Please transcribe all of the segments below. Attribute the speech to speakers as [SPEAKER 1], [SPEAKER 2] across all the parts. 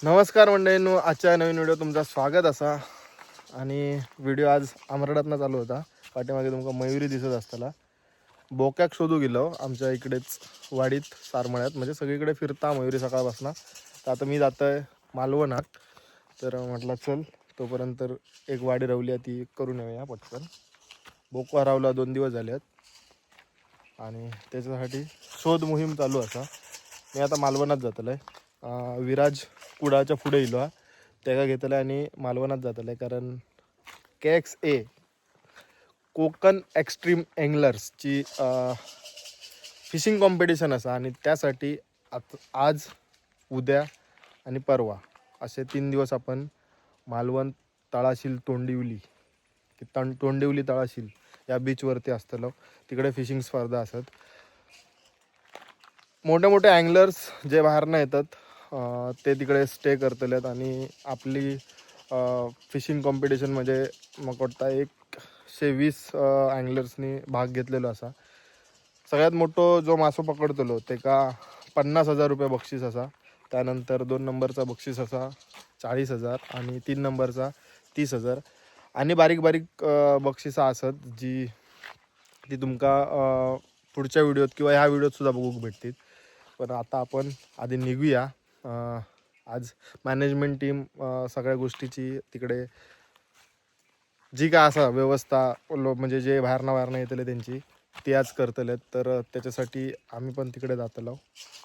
[SPEAKER 1] नमस्कार मंडळींनो, आजच्या नवीन व्हिडिओ तुमचं स्वागत असा. आणि व्हिडिओ आज आमरडातनं चालू होता. पाठीमागे तुमका मयुरी दिसत असताना बोक्याक शोधू गेलो आमच्या इकडेच वाडीत सारमळ्यात, म्हणजे सगळीकडे फिरता मयुरी सकाळपासून. तर आता मी जातोय मालवणात, तर म्हटलं चल तोपर्यंत एक वाडी रवली ती करून येऊया पटकन. बोक हरवला 2 दिवस झाले आहेत आणि त्याच्यासाठी शोध मोहीम चालू असा. मी आता मालवणात जातलं आहे. विराज कुडाच्या पुढे येलो त्याला घेतलं आणि मालवणात जातलं आहे, कारण KXA कोकण एक्स्ट्रीम एंगलर्सची फिशिंग कॉम्पिटिशन असा. आणि त्यासाठी आज उद्या आणि परवा असे 3 दिवस आपण मालवण तळाशील तोंडिवली तोंडिवली तळाशील या बीचवरती असतलो. तिकडे फिशिंग स्पर्धा असत. मोठे मोठे अँगलर्स जे बाहेरनं येतात ते तिकडे स्टे करतलेत आणि आपली फिशिंग कॉम्पिटिशन म्हणजे मग वाटतं 120 अँगलर्सनी भाग घेतलेलो असा. सगळ्यात मोठो जो मासो पकडतलो ते का 50,000 रुपये बक्षीस असा. त्यानंतर 2 नंबरचा बक्षीस असा 40,000 आणि 3 नंबरचा 30,000 आणि बारीक बारीक बक्षिसा असत जी ती तुमका पुढच्या व्हिडिओत किंवा ह्या व्हिडिओत सुद्धा बघूक भेटतील. पण आता आपण आधी निघूया. आज मॅनेजमेंट टीम सगळ्या गोष्टीची तिकडे जी काय असा व्यवस्था म्हणजे जे बाहेरनं येतले त्यांची ती आज करतलेत. तर त्याच्यासाठी आम्ही पण तिकडे जातलो.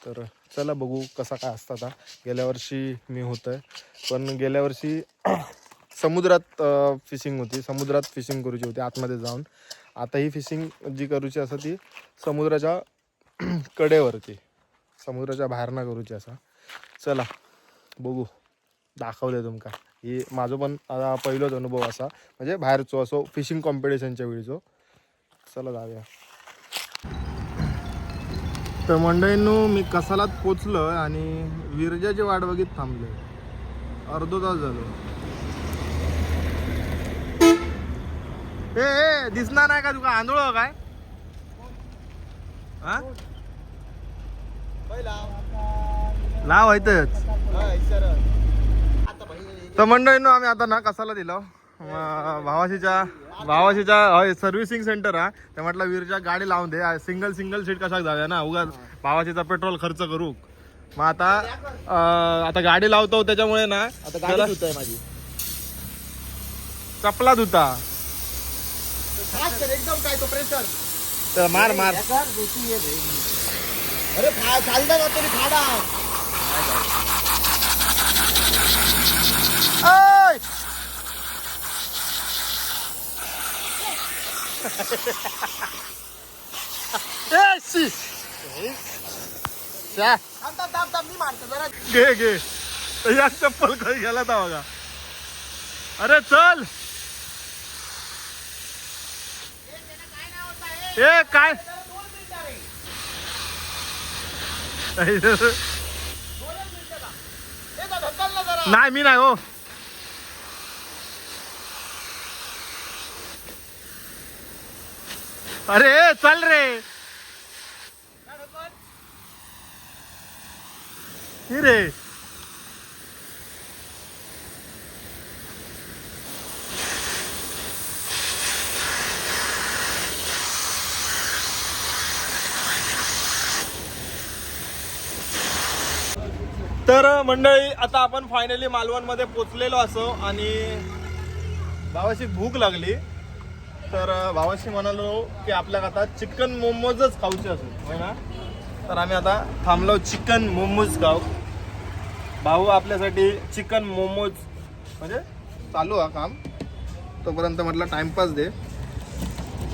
[SPEAKER 1] तर चला बघू कसा काय असता. आता गेल्या वर्षी मी होतं आहे, पण गेल्या वर्षी समुद्रात फिशिंग होती, समुद्रात फिशिंग करूची होती आतमध्ये जाऊन. आता ही फिशिंग जी करूची असं ती समुद्राच्या कडेवरती, समुद्राच्या बाहेर ना करूची असा. चला बघू, दाखवते तुमका. ही माझं पण पहिलाच अनुभव असा, म्हणजे बाहेरचो असो फिशिंग कॉम्पिटिशनच्या वेळीचो. चला जाऊया. तर मंडळींनो, मी कसालात पोचलो आणि विरजाची वाट बघित थांबले. अर्धो तास झालो. ए दिसणार नाही का तुका? आंधळ काय हा? लाव व्हायतच. तर मंडळींनो, आम्ही आता ना कसाला दिलो भावाशीच्या सर्व्हिसिंग सेंटर हा. ते म्हटलं विरजा गाडी लावून दे, सिंगल सीट कशाक जाऊया ना, उगा भावाशीचा पेट्रोल खर्च करू. मग आता गाडी लावतो त्याच्यामुळे ना आता गाडी धुताय माझी, चपला धुता एकदम काय तो प्रेशर. तर मार अरे चालता का तरी फाडा. घे या चप्पल खाली गेला था बघा. अरे चल ए काय नाही, मी नाही हो. अरे चल रे रे. तर मंडळी, आता आपण फायनली मालवणमध्ये पोचलेलो असो आणि भावाशी भूक लागली. तर भावाशी म्हणालो की आपल्याला आता चिकन मोमोजच खाऊचे असो होय ना. तर आम्ही आता थांबलो चिकन मोमोज खाऊ. भाऊ आपल्यासाठी चिकन मोमोज म्हणजे चालू हा काम. तोपर्यंत म्हटलं टाइमपास दे,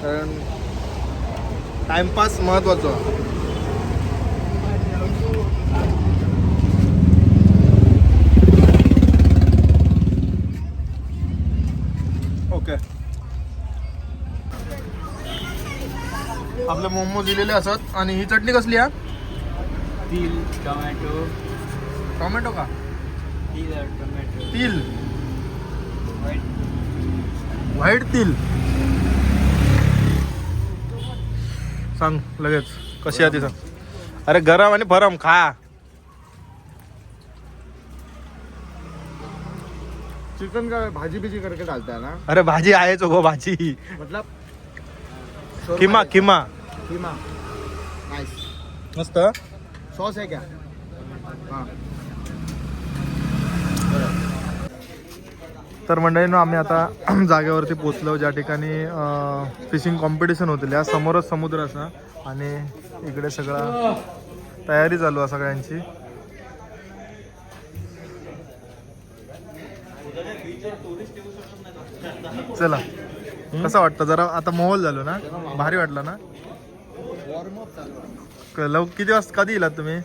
[SPEAKER 1] कारण टाइमपास महत्वाचा. ओके, आपले मोमोज दिलेले असत. आणि ही चटणी कसली आहे?
[SPEAKER 2] तिल टोमॅटो.
[SPEAKER 1] टोमॅटो का? तिल व्हाईट तिल. सांग लगेच कशी आहे ती सांग. अरे गरम आणि फरम खा.
[SPEAKER 3] चिकन का भाजी बीजी करके डालता है ना,
[SPEAKER 1] अरे भाजी आहे गो भाजी.
[SPEAKER 3] मतलब
[SPEAKER 1] किमा किमा
[SPEAKER 3] कीमा. नाइस.
[SPEAKER 1] मस्त.
[SPEAKER 3] सॉस है क्या? हाँ.
[SPEAKER 1] तर मंडळींनो आम्ही आता जागेवरती पोचलो ज्या ठिकाणी फिशिंग कॉम्पिटिशन होतील. या समोरच समुद्र असा आणि इकडे सगळा तयारी चालू आहे सगळ्यांची. चला कसं वाटतं जरा आता माहोल झालो ना, भारी वाटला ना. किती वाजता कधी येलात तुम्ही?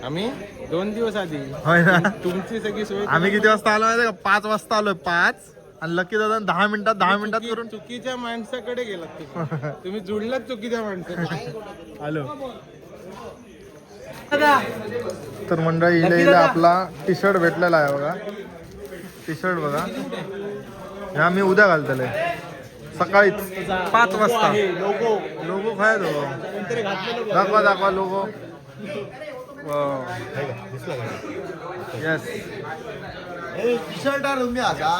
[SPEAKER 3] आम्ही 2 दिवस आधी.
[SPEAKER 1] होय ना.
[SPEAKER 3] तुमची सगळी सोय.
[SPEAKER 1] आम्ही किती वाजता आलो माहिती का? 5 वाजता आलोय. 5 आणि लकी दादा 10 मिनिटात करून
[SPEAKER 3] चुकीच्या माणसाकडे गेलात तुम्ही. तुम्ही जुळलात चुकीच्या माणसाकडे.
[SPEAKER 1] आलो. तर मंडळी इले आपला टी शर्ट भेटलेला आहे बघा. टी शर्ट बघा, हे आम्ही उद्या घालतले सकाळीच 5 वाजता. लोगो काय दाखवा लोगो. येस.
[SPEAKER 3] शर्ट तुम्ही आता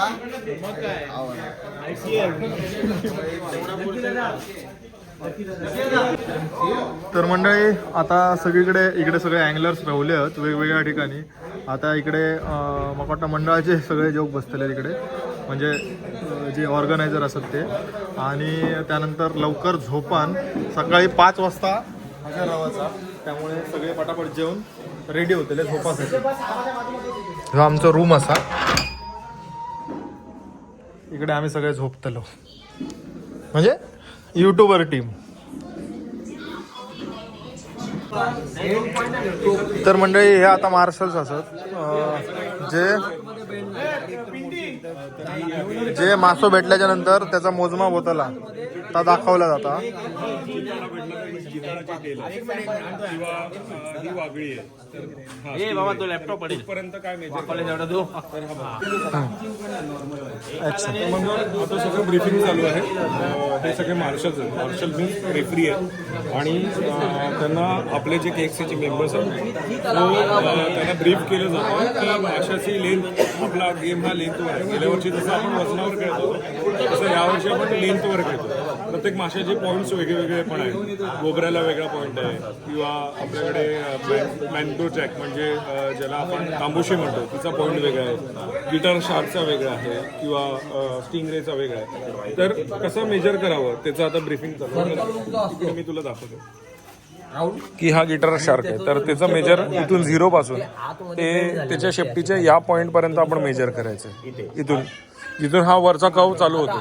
[SPEAKER 1] तर मंडळी आता सगळीकडे इकडे सगळे अँगलर्स रावले आहेत वेगवेगळ्या ठिकाणी. आता इकडे मला वाटतं मंडळाचे सगळे जोक बसतले तिकडे, म्हणजे जे ऑर्गनायझर असतात ते. आणि त्यानंतर लवकर झोपान सकाळी 5 वाजता हजर राहायचा. त्यामुळे सगळे पटापट जेवून रेडी होते झोपासाठी. हा आमचा रूम असा. इकडे आम्ही सगळे झोपतलो, म्हणजे यूट्यूबर टीम. तर मंडळी हे आता मार्शल्स असत जे मासो भेटल्याच्या नंतर त्याचा मोजमाप होताला ता दाखवला जाता.
[SPEAKER 2] बाबा तो लॅपटॉप पडेल पर्यंत काय
[SPEAKER 4] आता सगळं ब्रीफिंग चालू आहे. हे सगळे मार्शल्स आहेत. मार्शल मीन्स रेफरी आहेत आणि त्यांना आपले जे केएक्सचे मेंबर्स आहेत त्यांना ब्रीफ केलं जातं की माशाची लेंथ, आपला गेम हा लेंथवर आहे. गेल्या वर्षी जसं आपण वजनावर खेळतो तसं यावर्षी आपण लेंथवर खेळतो. प्रत्येक माशाचे पॉईंट्स वेगळे पण आहेत. गोगऱ्याला वेगळा पॉईंट आहे किंवा आपल्याकडे मॅन्टो जॅक म्हणजे ज्याला आपण तांबुशी म्हणतो तिचा पॉईंट वेगळा आहे. गिटार शार्कचा वेगळा आहे किंवा स्टिंगरेचा वेगळा आहे. तर कसं मेजर करावं त्याचं आता ब्रीफिंग चालू आहे. मी तुला दाखवतो की हा गिटार शार्क आहे. तर त्याचं मेजर इथून 0 पासून ते त्याच्या शेपटीच्या या पॉईंट पर्यंत आपण मेजर करायचं. इथून हा वरचा कर्व चालू होतो.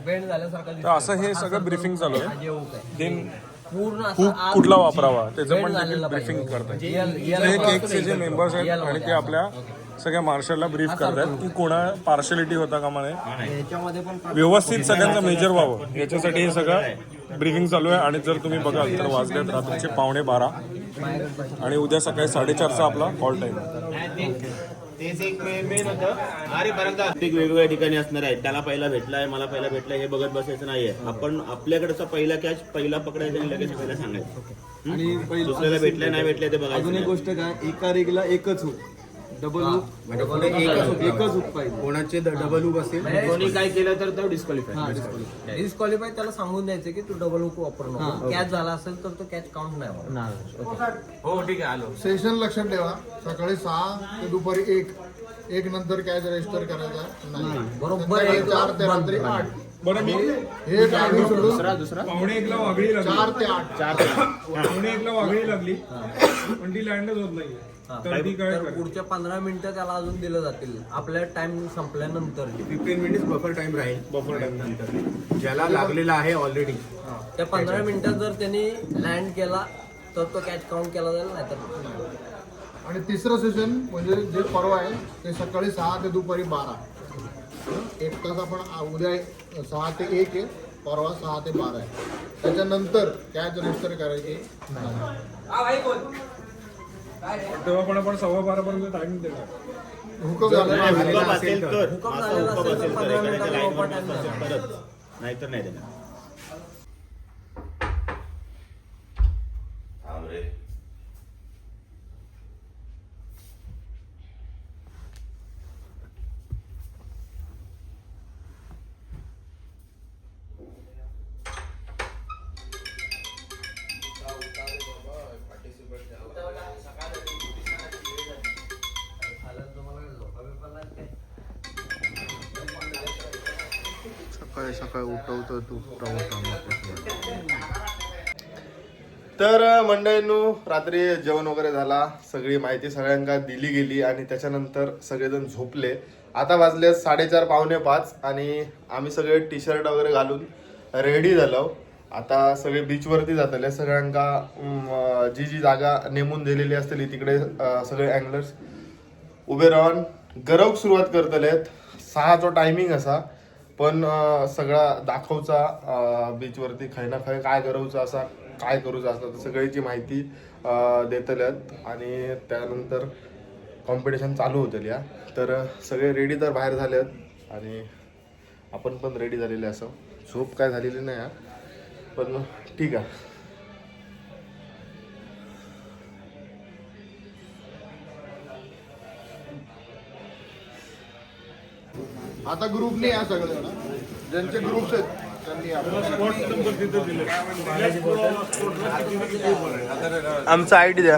[SPEAKER 4] तर असं हे सगळं ब्रीफिंग चालू आहे. देन हुक कुठला वापरावा त्याचं पण देखील ब्रीफिंग करतात. हे केकचे जे मेंबर्स आहेत आणि ते आपल्या सगळ्या मार्शलला ब्रीफ करतात की कोणा पार्शलिटी होता कामा नये, व्यवस्थित सगळ्यांचं मेजर व्हावं याच्यासाठी हे सगळं ब्रीफिंग चालू आहे. आणि जर तुम्ही बघाल तर वाजल्यात रात्रीचे 12:15 आणि उद्या सकाळी 4:30चा आपला कॉल टाइम आहे.
[SPEAKER 5] तेच एक मेन होतं. प्रत्येक वेगवेगळ्या ठिकाणी असणार आहे. त्याला पहिला भेटलाय, मला पहिला भेटलाय हे बघत बसायचं नाहीये. आपण आपल्याकडचा पहिला कॅच पहिला पकडायचा आणि लगेच पहिला सांगायचं. आणि दुसऱ्याला भेटलाय नाही भेटलाय ते बघायचं.
[SPEAKER 3] अजून एक गोष्ट काय, एका रेगला एकच हुक, डबल हुक एकच हुक पाहिजे. कोणाचे डबल हुक असेल,
[SPEAKER 5] कोणी काय केलं तर तो डिस्क्वालिफाय.
[SPEAKER 6] डिस्क्वालिफाय त्याला सांगून द्यायचं की तू डबल हुक वापर नको. कॅच झाला असेल तर तो कॅच काउंट नाही होणार.
[SPEAKER 5] हो ठीक आहे आलो.
[SPEAKER 7] सेशन लक्षात ठेवा, सकाळी 6 ते दुपारी 1 नंतर कॅच रजिस्टर करायचा नाही.
[SPEAKER 6] बरोबर
[SPEAKER 7] 4 ते रात्री 8.
[SPEAKER 4] बरं मी
[SPEAKER 7] हे टायमिंग सोडून
[SPEAKER 5] दुसरा
[SPEAKER 4] 1:45ला वागळी लागली.
[SPEAKER 7] 4 ते 8.
[SPEAKER 4] 1:45ला वागळी लागली पण ती लँडच होत नाही. तर ती काय
[SPEAKER 6] तर पुढच्या 15 मिनिटं त्याला अजून दिलं जातील आपल्या टाइम संपल्यानंतर.
[SPEAKER 3] 15 मिनिट्स बफर टाइम राहील.
[SPEAKER 4] बफर टाइम
[SPEAKER 3] नंतर ज्याला लागलेला आहे ऑलरेडी
[SPEAKER 6] त्या 15 मिनिटात जर त्यांनी लँड केला तर तो कॅच काउंट केला जाईल, नाही तर
[SPEAKER 7] आणि तिसरं सेशन म्हणजे जे परवा आहे ते सकाळी 6 ते दुपारी 12. 1 तास आपण उद्या 6 ते 1 आहे, परवा 6 ते 12 आहे. त्याच्यानंतर कॅच रजिस्टर करायची नाही.
[SPEAKER 4] तेव्हा पण आपण 12:15 पर्यंत टाइम देणार.
[SPEAKER 7] हुकम झालं
[SPEAKER 5] नाही,
[SPEAKER 7] नाही.
[SPEAKER 5] हुकअप असेल तर
[SPEAKER 6] हुकअप
[SPEAKER 5] मासा
[SPEAKER 6] झालेला
[SPEAKER 5] हुकअप
[SPEAKER 6] असेल तर
[SPEAKER 5] असेल तर
[SPEAKER 6] 15
[SPEAKER 5] एखाद्याच्या
[SPEAKER 6] मिनिटाचा
[SPEAKER 5] लाईनवर
[SPEAKER 6] overtime
[SPEAKER 5] नसेल
[SPEAKER 6] देणार.
[SPEAKER 5] तरच, नाहीतर नाही देणार. थांब रे.
[SPEAKER 1] सकाळी सकाळी उठवतो तू तर मंडळींनो रात्री जेवण वगैरे झाला, सगळी माहिती सगळ्यांना दिली गेली आणि त्याच्यानंतर सगळेजण झोपले. आता वाजले 4:30 पावणे 5 आणि आम्ही सगळे टी शर्ट वगैरे घालून रेडी झालो. आता सगळे बीचवरती जातले. सगळ्यांका जी जी जागा नेमून दिलेली असतली तिकडे सगळे अँगलर्स उभे राहून गरवक सुरुवात करतलेत. 6चा टायमिंग असा, पण सगळा दाखवचा बीचवरती खै ना खै काय गरवचा असा, काय करूचा असं तर सगळ्याची माहिती देतल्यात आणि त्यानंतर कॉम्पिटिशन चालू होतली. तर सगळे रेडी तर बाहेर झालेत आणि आपण पण रेडी झालेले. असं झोप काय झालेली नाही पण ठीक आहे.
[SPEAKER 7] आता ग्रुपने या सगळे ना, ज्यांचे ग्रुप्स आहेत त्यांनी
[SPEAKER 1] आमचा आयडी द्या.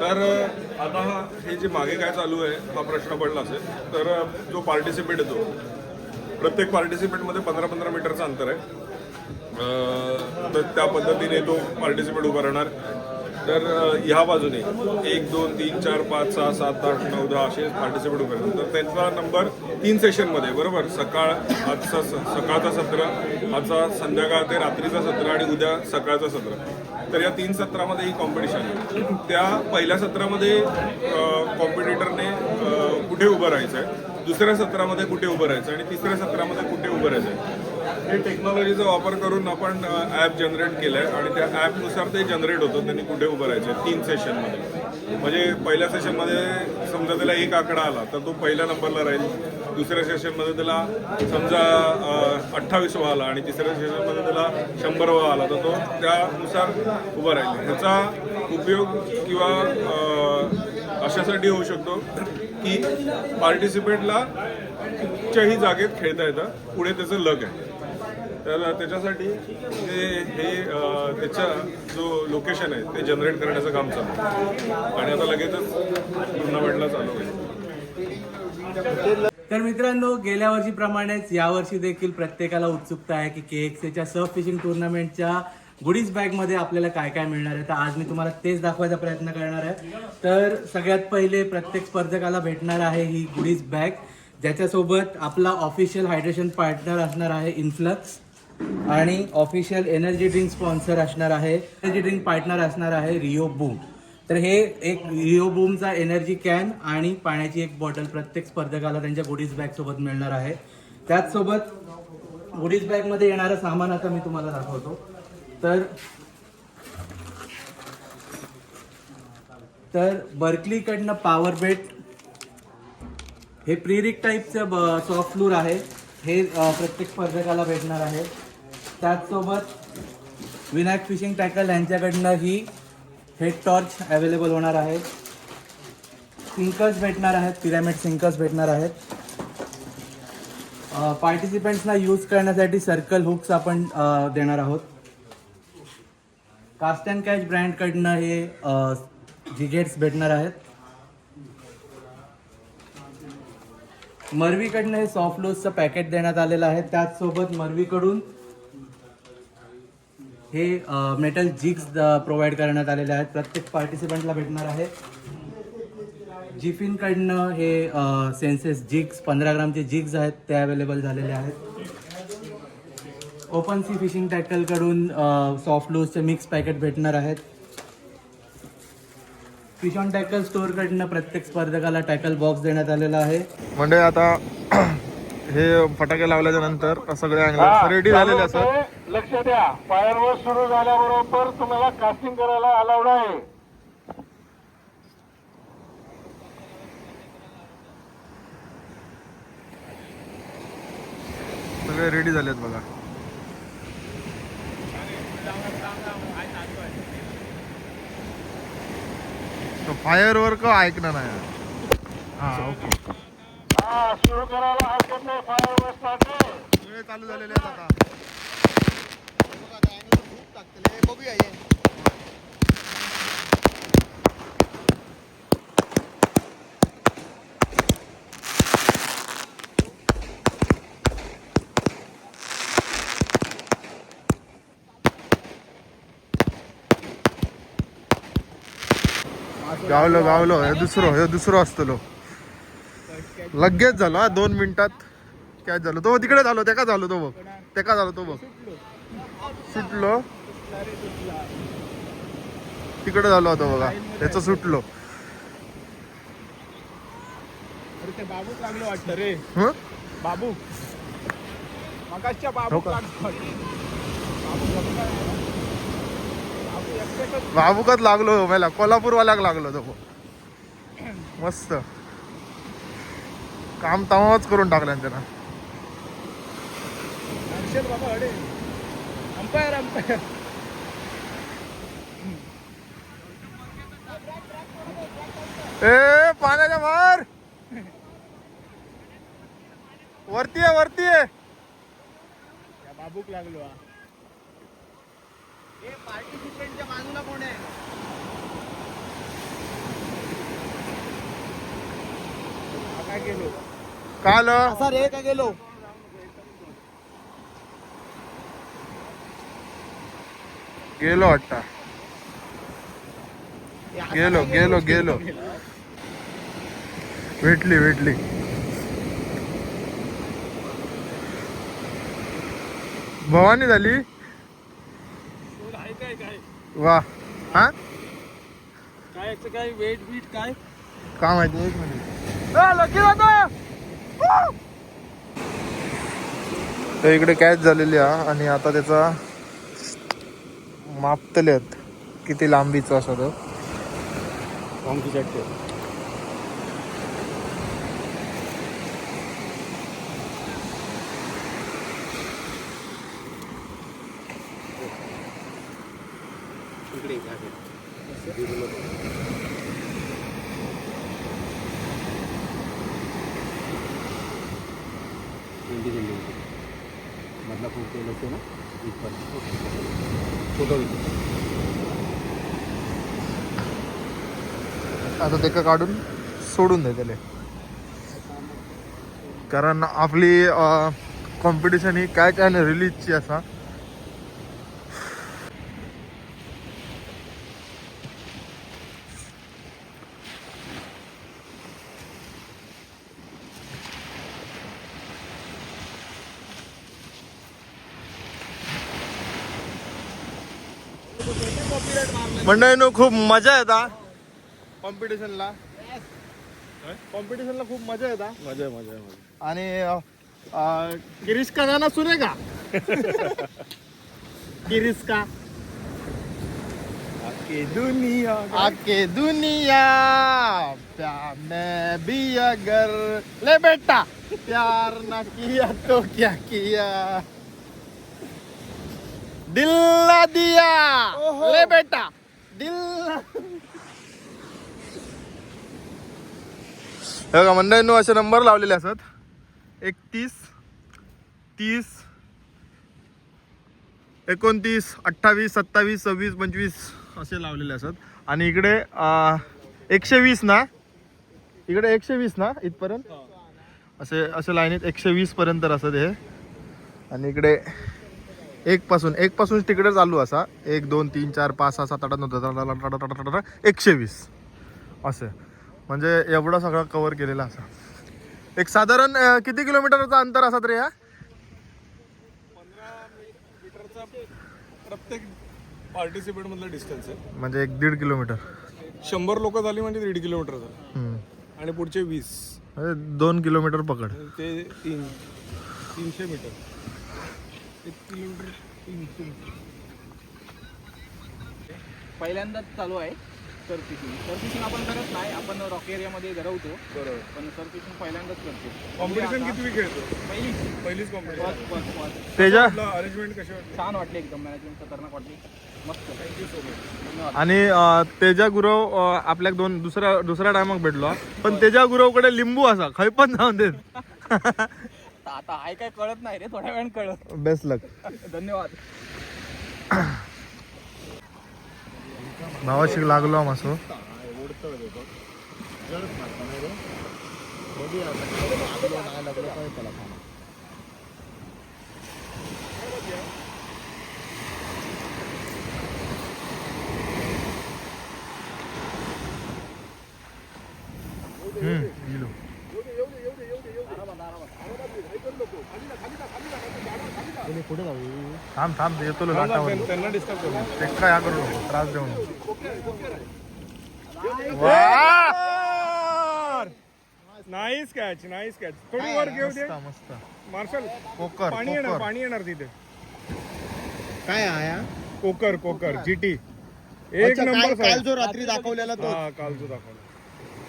[SPEAKER 4] तर आता हे जे मागे काय चालू आहे हा प्रश्न पडला असेल तर जो पार्टिसिपेट येतो प्रत्येक पार्टिसिपेटमध्ये 15-15 मीटरचं अंतर आहे. तर त्या पद्धतीने तो पार्टिसिपेट उभा राहणार. तर ह्या बाजूने 1, 2, 3, 4, 5, 6, 7, 8, 9, 10 असे पार्टिसिपेट उभे राहतात. तर त्यांचा नंबर 3 सेशनमध्ये बरोबर. आजचा सकाळचा सत्र, आजचा संध्याकाळ ते रात्रीचा सत्र आणि उद्या सकाळचा सत्र. तर या 3 सत्रामध्ये ही कॉम्पिटिशन आहे. त्या पहिल्या सत्रामध्ये कॉम्पिटिटरने कुठे उभं राहायचं आहे, दुसऱ्या सत्रामध्ये कुठे उभं राहायचं आणि तिसऱ्या सत्रामध्ये कुठे उभं राहायचं आहे. हे टेक्नॉलॉजीचा वापर करून आपण ॲप जनरेट केलं आहे आणि त्या ॲपनुसार ते जनरेट होतं त्यांनी कुठे उभं राहायचं आहे 3 सेशनमध्ये. म्हणजे पहिल्या सेशनमध्ये समजा त्याला 1 आकडा आला तर तो पहिल्या नंबरला राहील. दुसऱ्या सेशनमध्ये त्याला समजा 28वा आला आणि तिसऱ्या सेशनमध्ये त्याला 100वा आला तर तो त्यानुसार उभा राहील. ह्याचा उपयोग किंवा अशासाठी होऊ शकतो की पार्टिसिपेटला कुठच्याही जागेत खेळता येतं, पुढे त्याचं लक आहे. तर त्याच्यासाठी हे त्याचा जो लोकेशन आहे ते जनरेट करण्याचं काम चालू आहे आणि आता लगेचच टुर्नामेंटला चालू होईल.
[SPEAKER 2] तर मित्रांनो, गेल्या वर्षीप्रमाणेच यावर्षी देखील प्रत्येकाला उत्सुकता आहे की KXAच्या सर्फ फिशिंग टुर्नामेंटच्या गुडीज बॅगमध्ये आपल्याला काय काय मिळणार आहे. तर आज मी तुम्हाला तेच दाखवायचा प्रयत्न करणार आहे. तर सगळ्यात पहिले प्रत्येक स्पर्धकाला भेटणार आहे ही गुडीज बॅग, ज्याच्यासोबत आपला ऑफिशियल हायड्रेशन पार्टनर असणार आहे इन्फ्लक्स आणि ऑफिशियल एनर्जी ड्रिंक स्पॉन्सर असणार आहे, एनर्जी ड्रिंक पार्टनर असणार आहे रिओ बूम. तर हे एक रिओ बूमचा एनर्जी कॅन आणि पाण्याची एक बॉटल प्रत्येक स्पर्धकाला त्यांच्या गुडीज बॅगसोबत मिळणार आहे. त्याचसोबत गुडीज बॅगमध्ये येणारं सामान आता मी तुम्हाला दाखवतो. तर बर्कलीकडनं पॉवर बेट, हे प्रीरिक टाईपचं सॉफ्ट फ्लूर आहे, हे प्रत्येक स्पर्धकाला भेटणार आहे. त्याचसोबत विनायक फिशिंग टॅकल यांच्याकडनं ही हेड टॉर्च अवेलेबल होणार आहे. सिंकर्स भेटणार आहेत, पिरॅमिड सिंकर्स भेटणार आहेत. पार्टिसिपेंट्सना यूज करण्यासाठी सर्कल हुक्स आपण देणार आहोत. कास्ट अँड कॅच ब्रँडकडनं हे जिगेट्स भेटणार आहेत. मर्वीकडनं हे सॉफ्ट लूजचं पॅकेट देण्यात आलेलं आहे. त्याचसोबत मर्वीकडून हे मेटल जिग्स प्रोव्हाइड करण्यात आलेले आहेत, प्रत्येक पार्टिसिपंटला भेटणार आहे. जिफिनकडनं हे सेन्सेस जिग्स 15 ग्रामचे जिग्स आहेत ते अवेलेबल झालेले आहेत. ओपन सी फिशिंग टॅकलकडून सॉफ्ट लूजचे मिक्स पॅकेट भेटणार आहेत. फिश ऑन टॅकल स्टोअरकडनं प्रत्येक स्पर्धकाला टॅकल बॉक्स देण्यात आलेला आहे.
[SPEAKER 1] म्हणजे आता हे फटाके लावल्याच्या नंतर सगळे अँगलर्स रेडी झालेले असतात.
[SPEAKER 8] लक्ष द्या, फायरवर्क सुरू झाल्याबरोबर तुम्हाला कास्टिंग करायला अलाउड आहे.
[SPEAKER 1] सगळे रेडी झालेत बघा. फायर वर्क ऐकणार नाही. हा ओके,
[SPEAKER 8] सुरू करायला हरकत नाही. फायरवर्क स्टार्ट आहे.
[SPEAKER 1] सगळे चालू झालेले आहेत आता.
[SPEAKER 3] लागतं बघूया ये
[SPEAKER 1] गावलो हे दुसरं असतलो लगेच झालं हा 2 मिनिटात काय झालं तो तिकडे झालो ते का झालो तो बघ सुटलो तिकडे झालो होतो बघा त्याचं सुटलो
[SPEAKER 3] ते बाबूच लागलो वाटतं रे
[SPEAKER 1] हं?
[SPEAKER 3] बाबू मगाच्या बाबू लागलो
[SPEAKER 1] भावुकच लागलो मला कोल्हापूरवाल्याक लागलो तो मस्त काम तमाच करून टाकलं त्यांना
[SPEAKER 3] बाबा अडे अंपायर
[SPEAKER 1] ए पाण्याच्या बाहेर वरती आहे
[SPEAKER 3] बाबूक लागलो पार्टिसिपेंटच्या बाजूला कोण आहे काय गेलो
[SPEAKER 1] काल
[SPEAKER 3] असा रे काय गेलो
[SPEAKER 1] गेलो वाटता गेलो भेटली भवानी झाली वा हा
[SPEAKER 3] काय वेट बीट काय
[SPEAKER 1] का माहिती एक मिनिट तर इकडे कॅच झालेली आहे आणि आता त्याचा मापतले आहेत किती लांबीचा असं तो आता ते का काढून सोडून दे त्याला कारण आपली कॉम्पिटिशन ही कॅच आणि रिलीजची असा मंडळींनो खूप मजा येता कॉम्पिटिशनला खूप मजा येता
[SPEAKER 4] मजा
[SPEAKER 1] आणि गिरीश का गाना सुने का गिरीश का आके दुनिया प्यार में भी अगर ले बेटा प्यार ना किया तो क्या किया दिल ना दिया ले बेटा बघा मंडळींनो असे नंबर लावलेले असतात 31, 30, 29, 28, 27, 26, 25 असे लावलेले असतात आणि इकडे 120 ना इकडे 120 ना इथपर्यंत असे लाईनीत 120 पर्यंत असत हे आणि इकडे एक पासून तिकडे चालू असा 1, 2, 3, 4, 5, 6, 7, 8, 9, 120 असे म्हणजे एवढा सगळा कव्हर केलेला असा एक साधारण किती किलोमीटरचा अंतर असा तरी हा
[SPEAKER 4] 15 मीटरचा प्रत्येक पार्टिसिपेंट मधला डिस्टन्स आहे
[SPEAKER 1] म्हणजे 1-1.5 किलोमीटर
[SPEAKER 4] 100 लोक झाली म्हणजे 1.5 किलोमीटर झालं आणि पुढचे 20
[SPEAKER 1] म्हणजे 2 किलोमीटर पकड
[SPEAKER 4] ते 300 मीटर 1 किलोमीटर 300 मीटर
[SPEAKER 9] पहिल्यांदाच चालू आहे सर्फिशिंग आपण करत नाही आपण रॉक एरियामध्ये धरवतो
[SPEAKER 4] बरोबर
[SPEAKER 9] पण सर्फिशिंग पहिल्यांदाच करतो
[SPEAKER 4] कॉम्पिटिशन किती खेळतो पहिलीच
[SPEAKER 9] फर्स्ट
[SPEAKER 4] कॉम्पिटिशन
[SPEAKER 1] तेजा
[SPEAKER 4] अरेंजमेंट कशी वाटली
[SPEAKER 9] छान वाटले एकदम मॅनेजमेंट खतरनाक वाटली मस्त
[SPEAKER 4] थँक्यू सो मच
[SPEAKER 9] धन्यवाद
[SPEAKER 1] आणि तेजा गुरव आपल्याक दुसऱ्या टायमाक भेटलो पण तेजा गुरवकडे लिंबू असा खंय पण जाऊन देत
[SPEAKER 9] आता आहे काय कळत नाही रे थोड्या वेळानं कळत
[SPEAKER 1] बेस्ट लक
[SPEAKER 9] धन्यवाद
[SPEAKER 1] भावाशी लागलो मासो. गेलो. थांब थांब येतो लाटावर.
[SPEAKER 4] त्यांना डिस्टर्ब करू.
[SPEAKER 1] ते काय या करू नको, त्रास देऊ नको.
[SPEAKER 4] Nice catch, nice catch. थोडी वर घेऊ दे.
[SPEAKER 1] मस्त मस्त.
[SPEAKER 4] मार्शल
[SPEAKER 1] कोकर
[SPEAKER 4] पाणी येणार,
[SPEAKER 1] कोकर.
[SPEAKER 4] पाणी येणार तिथे.
[SPEAKER 7] काय आहे
[SPEAKER 4] कोकर कोकर जीटी एक नंबर
[SPEAKER 7] काल जो रात्री दाखवलेला तो
[SPEAKER 4] हा काल जो दाखवला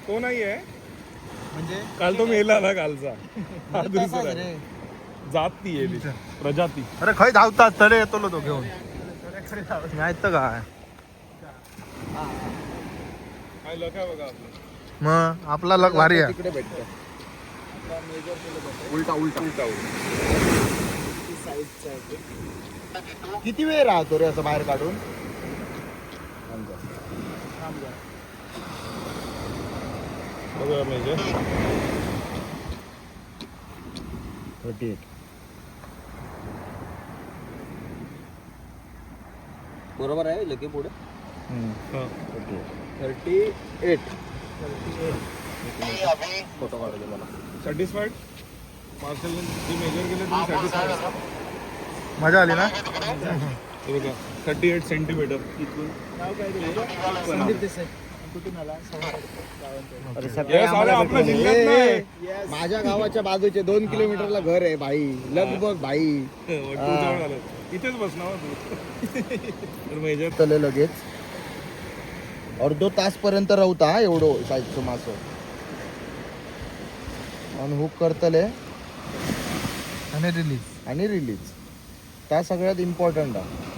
[SPEAKER 4] तो नाही आहे.
[SPEAKER 7] म्हणजे
[SPEAKER 4] काल तो मेला ना कालचा. हा दुसरा आहे. जाती आहे ती, प्रजाती.
[SPEAKER 1] अरे खय धावतात तडे येतो तो घेऊन. नाही तर काय
[SPEAKER 4] काय लक आहे बघा आपलं.
[SPEAKER 1] मग आपला लक भारी आहे.
[SPEAKER 7] तिकडे भेटतं.
[SPEAKER 4] उलटा उलटा उलटा
[SPEAKER 7] किती वेळ राहतो रे असं बाहेर काढून?
[SPEAKER 4] बघा मेजर.
[SPEAKER 7] 38.
[SPEAKER 6] बरोबर आहे लगे पुढे
[SPEAKER 4] हा.
[SPEAKER 7] 38.
[SPEAKER 6] फोटो काढले मला.
[SPEAKER 4] सॅटिस्फाईड मार्शल जी मेजर केले तुम्ही सॅटिस्फाईड.
[SPEAKER 1] मजा आली ना.
[SPEAKER 4] हे बघा 38 सेंटीमीटर इथून. Yes, अरे आपल्या जिल्ह्यात नाही.
[SPEAKER 7] माझ्या गावाच्या बाजूचे 2 किलोमीटरला घर आहे भाई. लगभग भाई
[SPEAKER 4] तू जवळ आलं. इथेच बसणार तू. तर मेजर
[SPEAKER 7] तले लगेच अर्धो तास पर्यंत राहता हा एवढो साईजचं मासं. आणि हुक करतले
[SPEAKER 1] आणि रिलीज.
[SPEAKER 7] आणि रिलीज त्या सगळ्यात इम्पॉर्टंट आहे.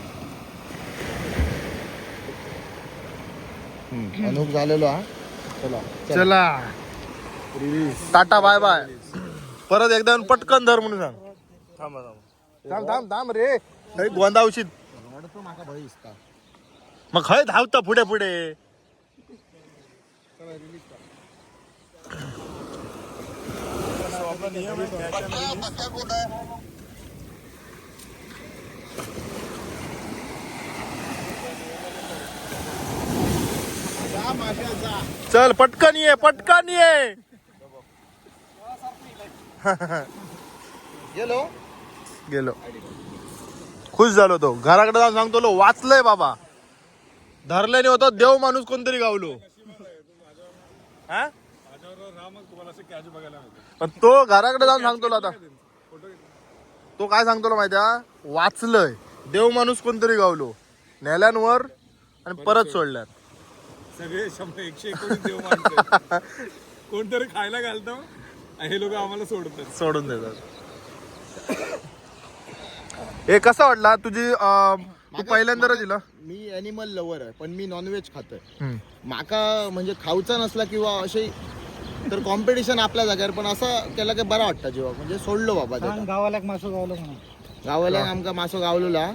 [SPEAKER 7] अनुभव झालेलो हा. चला
[SPEAKER 1] चला टाटा बाय बाय. परत एकदा पटकन धर म्हणून सांग. थांब थांब थांब थांब रे. काही गोंदावशीत
[SPEAKER 7] माका भय दिसता.
[SPEAKER 1] मग खय धावतं पुढे पुढे. चल पटकन ये पटकन ये.
[SPEAKER 7] गेलो
[SPEAKER 1] गेलो. खुश झालो तो. घराकडे जाऊन सांगतो लो वाचलंय बाबा. धरल्याने होतो देव माणूस कोणतरी गावलो. हा
[SPEAKER 4] तुम्हाला असं कॅच बघायला मिळते.
[SPEAKER 1] पण तो घराकडे जाऊन सांगतो आता. तो काय सांगतो माहिती वाचलंय देव माणूस कोणतरी गावलो. नेल्यांवर आणि परत सोडल्यात.
[SPEAKER 4] सगळे 119 देव माणसं. कोणतरी खायला घालतो हे लोक आम्हाला सोडतात.
[SPEAKER 1] सोडून देतात. हे कसं वाटला तुझी तू पहिल्यांदा दिला.
[SPEAKER 7] मी ॲनिमल लवर आहे पण मी नॉनव्हेज खातोय.
[SPEAKER 1] हम्म.
[SPEAKER 7] माका म्हणजे खाऊचा नसला किंवा असे तर कॉम्पिटिशन आपल्या जाग्यावर पण असं केलं की बरं वाटतं जेव्हा म्हणजे सोडलो बाबा त्याला.
[SPEAKER 6] गावाला मासो गावलो म्हणून
[SPEAKER 7] गावाला आमका मासो गावलेला.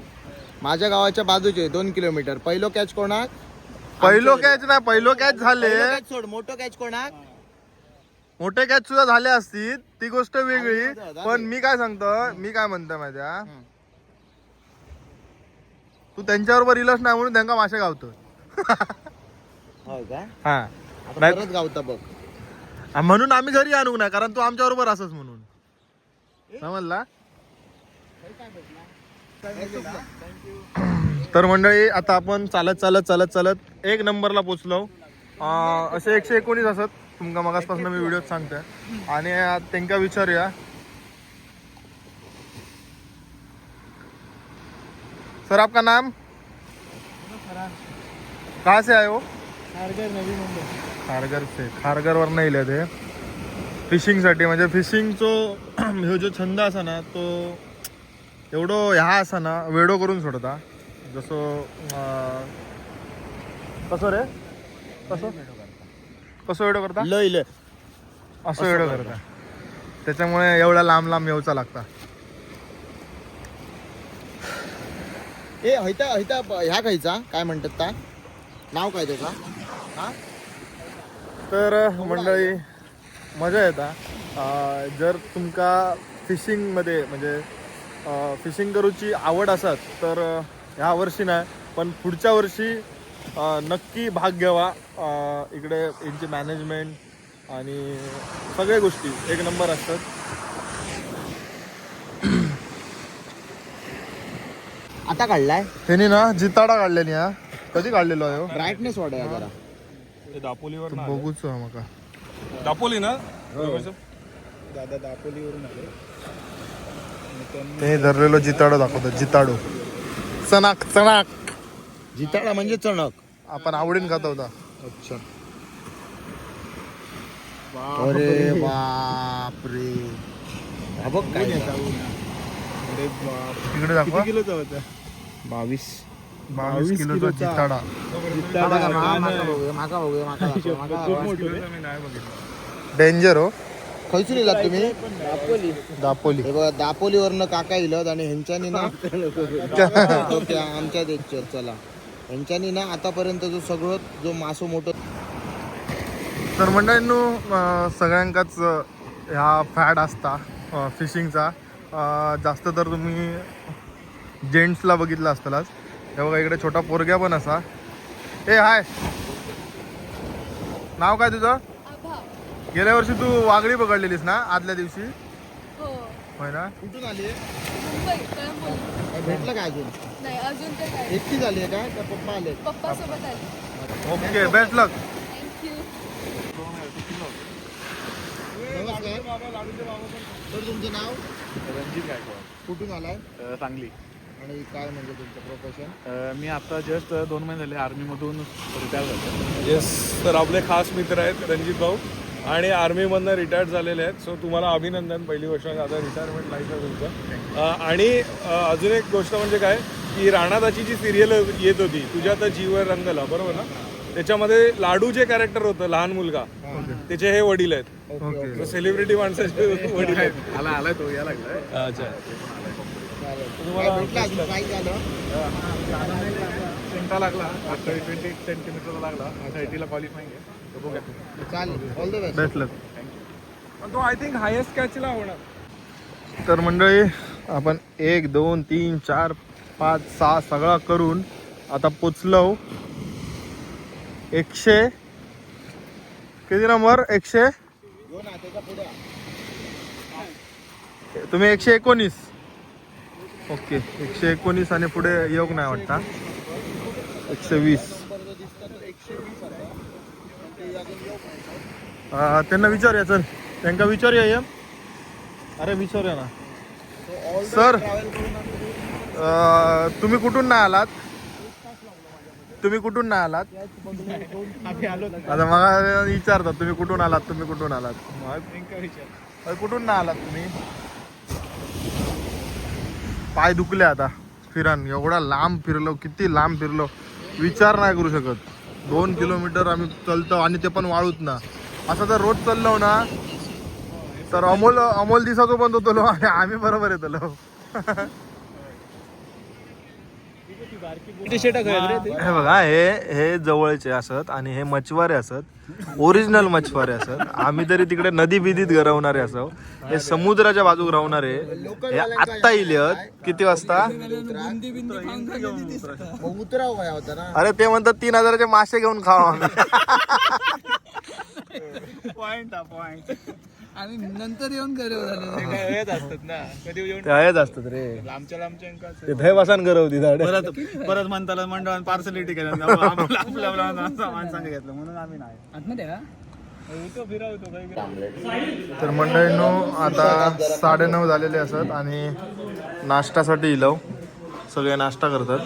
[SPEAKER 7] माझ्या गावाच्या बाजूचे 2 किलोमीटर. पहिलो कॅच कोणाक?
[SPEAKER 1] पहिलो कॅच नाही पहिलो कॅच झाले.
[SPEAKER 7] पहिलो कॅच सोड. मोठो कॅच कोणाक?
[SPEAKER 1] मोठे कॅच सुद्धा झाले असतील ती गोष्ट वेगळी. पण मी काय सांगतो मी काय म्हणतो माहित्या तू त्यांच्याबरोबर इलच नाही म्हणून त्यांना मासे गावतो.
[SPEAKER 7] हो का?
[SPEAKER 1] हा
[SPEAKER 7] आता
[SPEAKER 1] नाही.
[SPEAKER 7] परत गावता बघ.
[SPEAKER 1] म्हणून आम्ही घरी आणू नाही कारण तू आमच्या बरोबर असच म्हणून समजला. तर मंडळी आता आपण चालत चालत चालत चालत 1 नंबरला पोचलो. असे 119 असत तुमका मगासपासून मी व्हिडिओत सांगतोय. आणि त्यांना विचारूया सर आपका नाम कहाँ से आए हो?
[SPEAKER 6] खारघर नवी मुंबई.
[SPEAKER 1] खारघर से. खारघरवर नाही ते फिशिंगसाठी म्हणजे फिशिंगचो ह्यो जो छंद असा ना तो एवढो ह्या असा ना वेडो करून सोडता. जसं कसं रे कसं कसं वेडो करता
[SPEAKER 7] लय लय
[SPEAKER 1] असं वेडो करता. त्याच्यामुळे एवढा लांब लांब येऊचा लागता.
[SPEAKER 7] ए हैता हैता ह्या खायचा काय म्हणतात ता नाव काय त्याचा?
[SPEAKER 1] तर मंडळी मजा येता जर तुमका फिशिंगमध्ये म्हणजे फिशिंग करूची आवड असत तर ह्या वर्षी नाही पण पुढच्या वर्षी नक्की भाग घ्यावा. इकडे यांची मॅनेजमेंट आणि सगळ्या गोष्टी एक नंबर असतात.
[SPEAKER 7] आता काढलाय
[SPEAKER 1] त्यांनी ना जिताडा काढलेली हा. कधी काढलेलो आहे हो?
[SPEAKER 7] ब्राईटनेस वाढाय जरा.
[SPEAKER 4] ते दापोलीवर
[SPEAKER 1] बघूच मका
[SPEAKER 4] दापोली ना
[SPEAKER 9] दादा दापोलीवरून आले.
[SPEAKER 1] ते धरलेलो जिताडो दाखवतो. जिताडो चणाक चणाक
[SPEAKER 7] जिताडा म्हणजे चणक.
[SPEAKER 1] आपण आवडीन खात होता.
[SPEAKER 7] अच्छा. अरे बापरे. हा बघ काय
[SPEAKER 1] तिकडे दाखवा.
[SPEAKER 9] किलोचा होता?
[SPEAKER 7] 22
[SPEAKER 1] किलोचा जिताडा. डेंजर हो.
[SPEAKER 7] खैसून इलात तुम्ही?
[SPEAKER 1] दापोली.
[SPEAKER 7] हे बघा दापोलीवरनं काका इलत आणि ह्यांच्यानी ना ओके आमच्या देशच्या चला ह्यांच्यानी ना आतापर्यंत जो मासो मोठं.
[SPEAKER 1] तर मंडळींनो सगळ्यांकाच ह्या फॅड असता फिशिंगचा. जास्त तर तुम्ही जेंट्सला बघितलं असतालाच. हे बघा इकडे छोटा पोरग्या पण असा. ए हाय, नाव काय तुझं? गेल्या वर्षी तू वागळी पकडलेलीस ना आदल्या दिवशी? होय ना.
[SPEAKER 7] कुठून आली? भेटलं काय अजून?
[SPEAKER 10] नाही अजून तर काय.
[SPEAKER 7] एकटी झाली आहे काय का पप्पा आले?
[SPEAKER 10] पप्पा सोबत आले.
[SPEAKER 1] ओके, बेस्ट लक.
[SPEAKER 10] थँक्यू.
[SPEAKER 7] नमस्कार. तर तुमचं नाव?
[SPEAKER 9] रणजित गायकवाड.
[SPEAKER 7] कुठून आलाय?
[SPEAKER 9] सांगली.
[SPEAKER 7] आणि काय म्हणजे तुमचं प्रोफेशन?
[SPEAKER 9] मी आता जस्ट 2 महिने झाले आर्मीमधून रिटायर झालो.
[SPEAKER 4] येस, तर आपले खास मित्र आहेत रणजित भाऊ आणि आर्मीमधनं रिटायर्ड झालेले आहेत. सो तुम्हाला अभिनंदन. पहिली गोष्ट आता रिटायरमेंट लाईफ आहे तुमचं. आणि अजून एक गोष्ट म्हणजे काय की राणादाची जी सिरियल येत होती तुझ्या आता जीवर रंगला, बरोबर ना, त्याच्यामध्ये लाडू जे कॅरेक्टर होतं लहान मुलगा त्याचे हे वडील आहेत. सेलिब्रिटी माणसाचे वडील आहेत.
[SPEAKER 9] आलाय तो या लागलाय.
[SPEAKER 4] अच्छा.
[SPEAKER 7] काय भेटलं अजून? काय झालं?
[SPEAKER 9] सेंटा लागला 20 सेंटीमीटरला लागला. 30ला क्वालिफाईंग आहे. बघूया.
[SPEAKER 7] चालेल. All the best.
[SPEAKER 1] बेस्ट लक.
[SPEAKER 4] तो आय थिंक हायेस्ट कॅचला होणार.
[SPEAKER 1] तर मंडळी आपण 1 2 3 4 5 6 सगळा करून आता पोचलो 100 किती नंबर 100. तुम्ही 119. ओके 119 आणि पुढे योग नाही वाटता 120. त्यांना विचारूया. चल त्यांना विचारूया. ये अरे विचारूया ना सर. तुम्ही कुठून नाही आलात? तुम्ही कुठून नाही आलात? आता मला विचारतात तुम्ही कुठून आलात, तुम्ही कुठून आलात. कुठून नाही आलात तुम्ही? पाय दुखले आता फिरान. एवढा लांब फिरलो, किती लांब फिरलो विचार नाही करू शकत. 2 किलोमीटर आम्ही चालतो आणि ते पण वाळूत ना. असं जर रोज चाललो ना तर अमोल दिसाचो पण होतो आणि आम्ही बरोबर येतलो. हे बघा हे जवळचे असत आणि हे मछवारे असत. ओरिजिनल मछवारे असत. आम्ही तरी तिकडे नदी बिदीत गरवणारे असो. हे समुद्राच्या बाजूक राहणारे हे आत्ता इलियत. किती वाजता?
[SPEAKER 7] उतराव काय होता ना.
[SPEAKER 1] अरे ते म्हणतात 3000चे मासे घेऊन खावा आम्ही.
[SPEAKER 9] पॉइंट आणि नंतर येऊन गरव झाले असतात ना. कधी येऊन
[SPEAKER 1] ते आहेच असतात रे.
[SPEAKER 9] लांबच्या
[SPEAKER 1] ते दही बसान गरवती झाड.
[SPEAKER 9] परत म्हणताला मंडळ पार्सलिटी केलं आपल्या माणसाने घेतलं म्हणून आम्ही नाही.
[SPEAKER 1] तर मंडळींनो आता 9:30 झालेले असत आणि नाश्त्यासाठी इलव. सगळे नाश्ता करतात.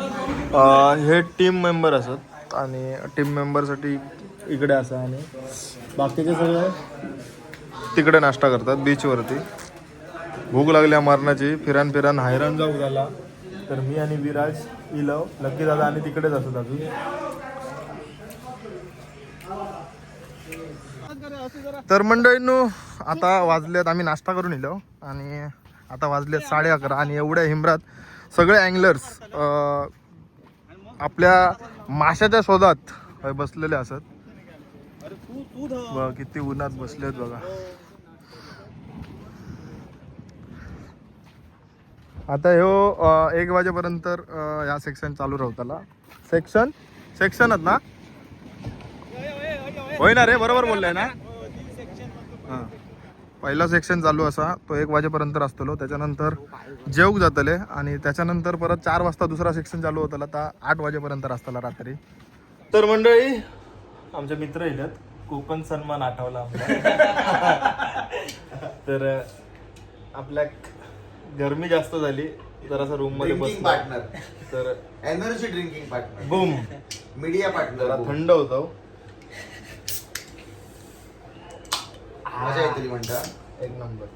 [SPEAKER 1] हे टीम मेंबर असत आणि टीम मेंबरसाठी इकडे असं आणि बाकीचे सगळे तिकडे नाश्ता करतात बीचवरती. भूक लागल्या मरणाची. फिरान हैराण जाऊ झाला. तर मी आणि विराज इलव लकी दादा आणि तिकडेच असत अजून. तर मंडळींनो आता वाजलेत, आम्ही नाश्ता करून इलो आणि आता वाजलेत 11:30 आणि एवढ्या हिमरात सगळे अँगलर्स आपल्या माशाच्या शोधात हय बसलेले असत बघा किती उन्हात बसलेत बघा. आता ह्यो 1 वाजेपर्यंत ह्या सेक्शन चालू राहताला. सेक्शनच ना होय ना रे, बरोबर बोललाय ना. हां पहिला सेक्शन चालू असा तो 1 वाजेपर्यंत असतलो. त्याच्यानंतर जेवूक जातले आणि त्याच्यानंतर परत 4 वाजता दुसरा सेक्शन चालू होताला. आता 8 वाजेपर्यंत असताला रात्री. तर मंडळी आमचे मित्र येतात. कोकण सन्मान आठवला आपला. तर आपल्या गरमी जास्त झाली जरासा रूम मध्ये बसलो तर
[SPEAKER 7] energy drinking partner
[SPEAKER 1] boom
[SPEAKER 7] media
[SPEAKER 1] जरा
[SPEAKER 7] पार्टनर
[SPEAKER 1] थंड होतो.
[SPEAKER 7] मजा येतली म्हणता.
[SPEAKER 1] एक नंबर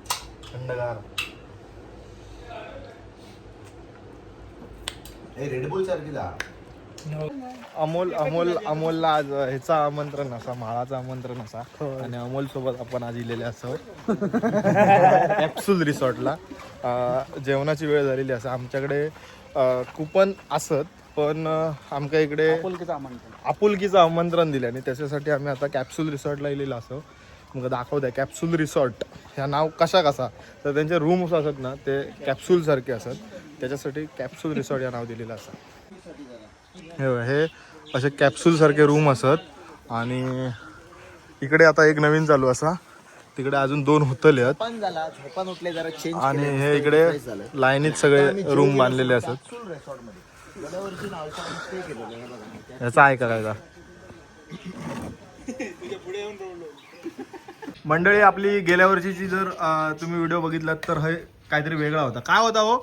[SPEAKER 1] थंडगार.
[SPEAKER 7] रेडबुल सारखी जा.
[SPEAKER 1] अमोलला आज ह्याचा आमंत्रण असा, माळाचं आमंत्रण असा आणि अमोल सोबत आपण आज इलेले असो कॅप्सूल रिसॉर्टला. जेवणाची वेळ झालेली असा. आमच्याकडे कुपन असत पण आमच्या इकडे आपुलकीचं आमंत्रण दिले आणि त्याच्यासाठी आम्ही आता कॅप्सूल रिसॉर्टला इलेलो असो. मग दाखवत्या कॅप्सूल रिसॉर्ट ह्या नाव कसा तर त्यांचे रूम्स असत ना ते कॅप्सूल सारखे असत. त्याच्यासाठी कॅप्सूल रिसॉर्ट या नाव दिलेलं असं. हे असे कॅप्सूल सारखे रूम असत आणि इकडे आता एक नवीन चालू असा. तिकडे अजून 2 होतले आहेत आणि हे इकडे लाईनीत सगळे रूम बांधलेले असत. याचा आहे का काय मंडळी. आपली गेल्या वर्षीची जर तुम्ही व्हिडिओ बघितलात तर हे काहीतरी वेगळा होता. काय होता हो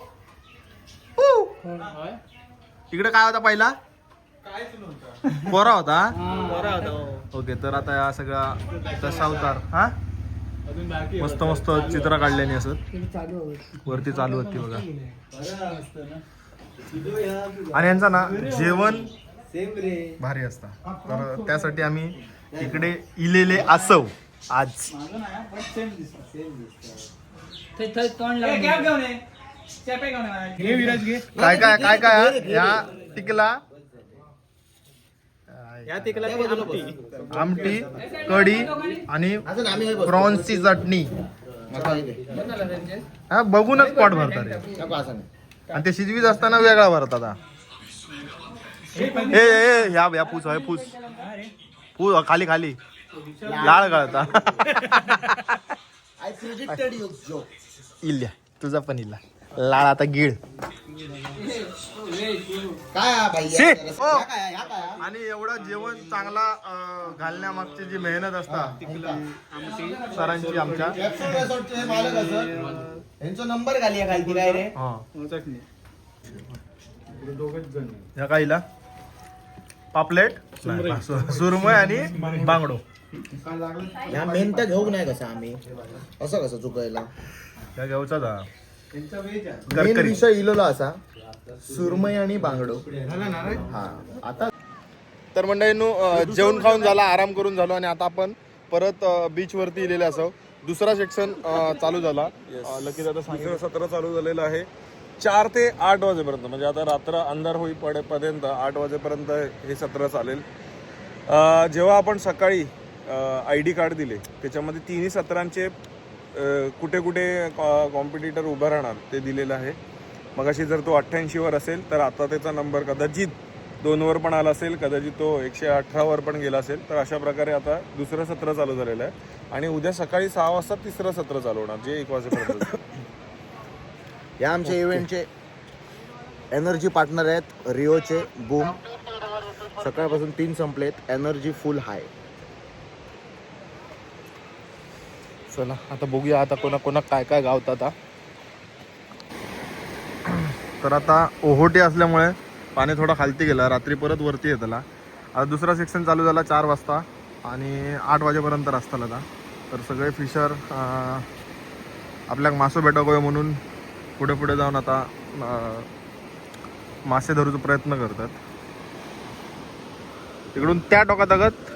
[SPEAKER 1] इकडे काय होता पहिला कोरा होता. ओके तर आता या सगळा दशावतार हा मस्त मस्त चित्र काढल्याने असत वरती चालू होती बघा. आणि यांचा ना जेवण भारी असता. तर त्यासाठी आम्ही इकडे इलेले असव आज. काय काय काय काय या टिकला आमटी कढी आणि प्रॉन्सची चटणी. हा बघूनच पोट भरतात आणि ते शिजवीत असताना वेगळा भरतात. हे ह्या पूस आहे पूस पूस खाली खाली लाळ गळता. इल्या तुझा पण इला लाळ आता गिळ आणि एवढं जेवण चांगला घालण्यामागची जी मेहनत असता सरांची आमच्या
[SPEAKER 7] नंबर खाली काय रे.
[SPEAKER 1] ह्या काहीला पापलेट सुरमय आणि बांगडो.
[SPEAKER 7] ह्या मेन तर घेऊ नाही कसं आम्ही असं कसं चुकायला
[SPEAKER 1] ह्या घेऊचा
[SPEAKER 7] मेन विषय इलेला असा सुरमई आणि बांगडो. हा आता
[SPEAKER 1] तर मंडळींनो जेवण खाऊन झाला आराम करून झालो आणि आता आपण परत बीच वरती इलेले असो. दुसरा सेक्शन चालू झाला. लकीच आता सांगितलं सत्र चालू झालेलं आहे 4 ते 8 वाजेपर्यंत. म्हणजे आता रात्र अंधार होईपर्यंत 8 वाजेपर्यंत हे सत्र चालेल. जेव्हा आपण सकाळी ID कार्ड दिले त्याच्यामध्ये तिन्ही सत्रांचे कुठे कुठे कॉम्पिटिटर उभं राहणार ते दिलेलं आहे. मगाशी जर तो 88 वर असेल तर आता त्याचा नंबर कदाचित 2 वर पण आला असेल, कदाचित तो 118 वर पण गेला असेल. तर अशा प्रकारे आता दुसरं सत्र चालू झालेलं आहे आणि उद्या सकाळी 6 वाजता तिसरं सत्र चालू होणार जे 1 वाजेपर्यंत.
[SPEAKER 7] या आमच्या इव्हेंटचे एनर्जी पार्टनर आहेत रिओचे बूम. सकाळपासून 3 संपलेत. एनर्जी फुल हाय.
[SPEAKER 1] चला आता बघूया आता कोणा काय काय गावतात. तर आता ओहोटी असल्यामुळे पाणी थोडा खालती गेला. रात्री परत वरती येतला. आता दुसरा सेक्शन चालू झाला 4 वाजता आणि 8 वाजेपर्यंत असताल आता. तर सगळे फिशर आपल्याक मासो भेटावं म्हणून पुढे पुढे जाऊन आता मासे धरूचा प्रयत्न करतात. तिकडून त्या टोकात अगत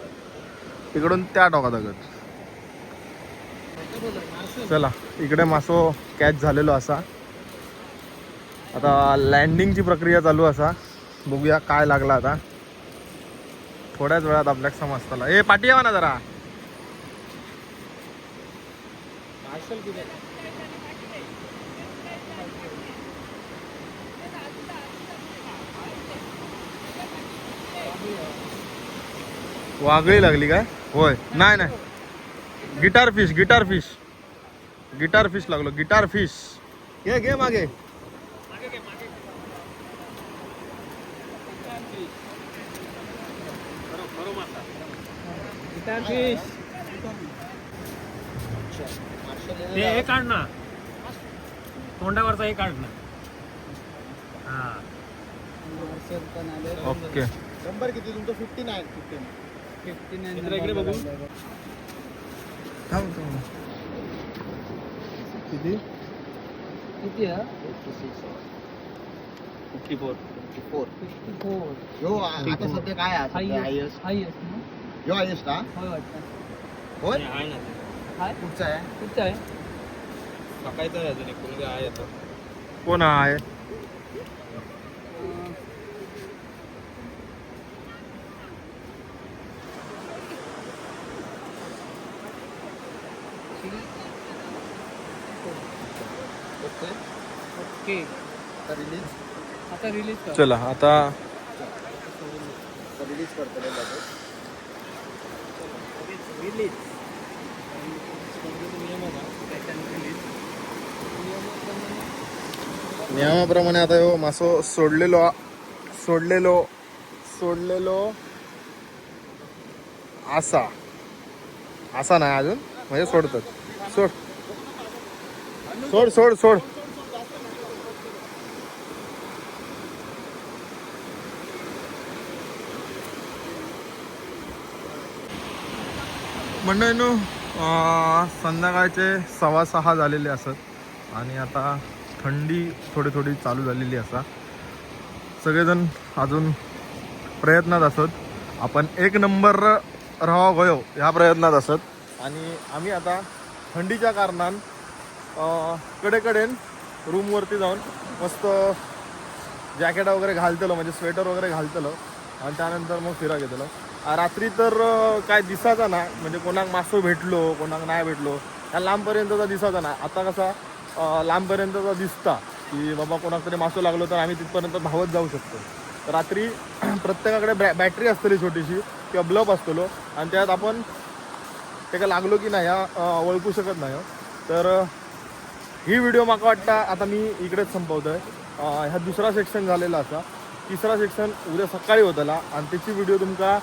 [SPEAKER 1] तिकडून त्या टोकात अगत. चला इकडे मासो कॅच झालेलो असा. आता लँडिंगची प्रक्रिया चालू असा. बघूया काय लागला आता. थोड्याच वेळात आपल्याला समजताला. ए पाठी यावा ना जरा. वागळी लागली काय? होय. नाही नाही, गिटार फिश लागलो. गिटार फिश घे मागे.
[SPEAKER 9] ते हे काढ ना, तोंडावरचा हे काढ ना.
[SPEAKER 1] ओके.
[SPEAKER 7] नंबर किती तुमचं? 59.
[SPEAKER 9] इकडे बघू.
[SPEAKER 1] किती?
[SPEAKER 6] किती आहे?
[SPEAKER 5] 54.
[SPEAKER 7] ह्यो आता सध्या काय आहे?
[SPEAKER 6] हायेस्ट
[SPEAKER 7] ह्यो हायेस्ट हा?
[SPEAKER 6] होय वाटतं.
[SPEAKER 7] होय?
[SPEAKER 5] आहे ना ते.
[SPEAKER 6] हाय
[SPEAKER 7] कुठचा आहे?
[SPEAKER 6] कुठचं आहे?
[SPEAKER 5] सकाळी तर अजून एक मुलगा आहे तो.
[SPEAKER 1] कोण आहे?
[SPEAKER 6] ओके
[SPEAKER 7] रिलीज
[SPEAKER 6] आता रिलीज कर.
[SPEAKER 1] चला आता
[SPEAKER 7] रिलीज करतो
[SPEAKER 1] नियमाप्रमाणे आता ह्यो मासो सोडलेलो असा नाही अजून, म्हणजे सोडतात. सोड. मंडळींनो, संध्याकाळचे 6:15 झालेले असत आणि आता थंडी थोडी चालू झालेली असा. सगळेजण अजून प्रयत्नात असत. आपण 1 नंबर राहावा गयो ह्या प्रयत्नात असत आणि आम्ही आता थंडीच्या कारणान कडेकडेन रूमवरती जाऊन मस्त जॅकेट वगैरे घालतलो, म्हणजे स्वेटर वगैरे घालतलो आणि त्यानंतर मग फिरा घेतलो. रात्री तर काय दिसायचा ना, म्हणजे कोणाक मासो भेटलो कोणाक नाही भेटलो त्या लांबपर्यंतचा दिसायचा ना. आता कसा लांबपर्यंतचा दिसता की बाबा कोणाक तरी मासो लागलो तर आम्ही तिथपर्यंत धावत जाऊ शकतो. तर रात्री प्रत्येकाकडे बॅटरी असतली छोटीशी किंवा ब्लब असतलो आणि त्यात आपण त्याला लागलो की नाही ओळखू शकत नाही. तर ही व्हिडिओ माका वाटतं आता मी इकडेच संपवतोय. ह्या दुसरा सेक्शन झालेला असा. तिसरा सेक्शन उद्या सकाळी होताला आणि त्याची व्हिडिओ तुमका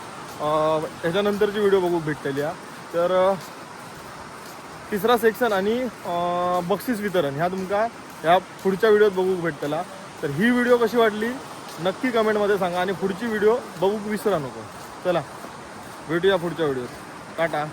[SPEAKER 1] त्याच्यानंतरची व्हिडिओ बघू भेटलेली आहे. तर तिसरा सेक्शन आणि बक्षीस वितरण ह्या तुमका ह्या पुढच्या व्हिडिओत बघू भेटतला. तर ही व्हिडिओ कशी वाटली नक्की कमेंटमध्ये सांगा आणि पुढची व्हिडिओ बघू विसरा नको. चला भेटूया पुढच्या व्हिडिओत. टाटा.